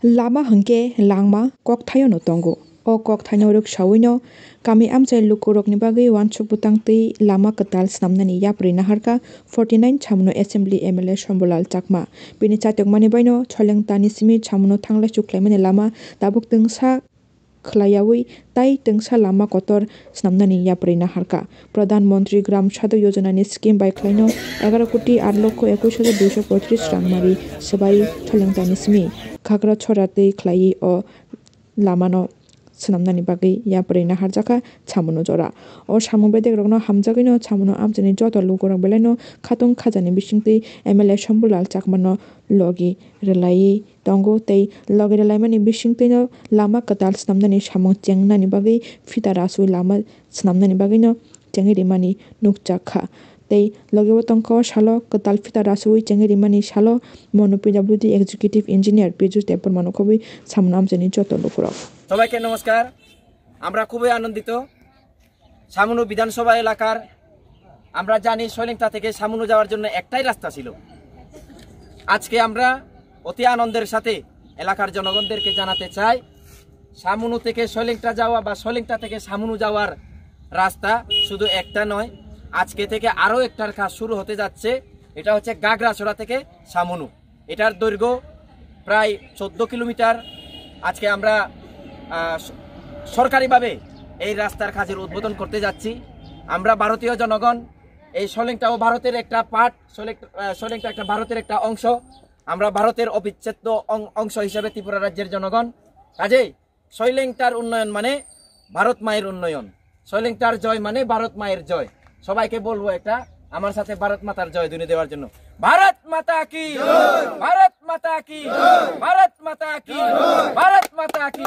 Lama hangke langma kok thayo no tongo. O kok thayo ruk shawino kami amchai lukurok ni bagui wansuk butang tei lama ketal snamnani yapri naharka 49 chamno assembly MLA Shambulal Chakma. Bini chatok mani baino choleng tani simi chamno thanglai chuklaimani lama tabuk tengsa khlayawui tai tengsa lama kotor snamnani yapri naharka. Pradhan Mantri Gram Sadak Yojana ni scheme by klaino 11 কোটি 8 লক্ষ 21,235 রাং mari sebai choleng tani simi Khagra chora tei khlai o lamano snamnani bagui yapri naharjaka chamuno jora o samubedek rokno hamjagino chamuno amchani joto lukurok belaino khatung khajani bisingtui MLA Shambulal Chakmano logi relai tongo tei logi relaimani bisingtui no lama ketal snamnani samung chengnani bagui fita rasui lama snamnani bagui no chengrimani nukjakha tei logibo tongko salo ketal fita rasui chengrimani salo mono PWD executive engineer Piju Tepur Manokobui samuno amchani joto lukurok সবাইকে নমস্কার আমরা খুবই আনন্দিত সামুনু বিধানসভা এলাকার আমরা জানি সৈলেংটা থেকে সামুনু যাওয়ার জন্য একটাই রাস্তা ছিল আজকে আমরা অতি আনন্দের সাথে এলাকার জনগণদেরকে জানাতে চাই সামুনু থেকে সৈলেংটা যাওয়া বা সৈলেংটা থেকে সামুনু যাওয়ার রাস্তা শুধু একটা নয় আজকে থেকে আরো একটার কাজ শুরু হতে যাচ্ছে এটা হচ্ছে গাগরাছড়া থেকে সামুনু এটার দৈর্ঘ্য প্রায় 14 কিলোমিটার আজকে আমরা সরকারিভাবে এই রাস্তার কাজের উদ্বোধন করতে যাচ্ছি আমরা ভারতীয় জনগণ এই সৈলেংটাও ভারতের একটা পার্ট সৈলেংটা একটা ভারতের একটা অংশ আমরা ভারতের অবিচ্ছেদ্য অংশ হিসেবে ত্রিপুরা রাজ্যের জনগণ কাজেই সৈলেংটার উন্নয়ন মানে ভারত মায়ের উন্নয়ন সৈলেংটার জয় মানে ভারত মায়ের জয় সবাইকে বলবো একটা আমার সাথে ভারত মাতার জয় ধ্বনি দেওয়ার জন্য ভারত মাতা কি ভারত মাতা কি ভারত মাতা কি ভারত মাতা কি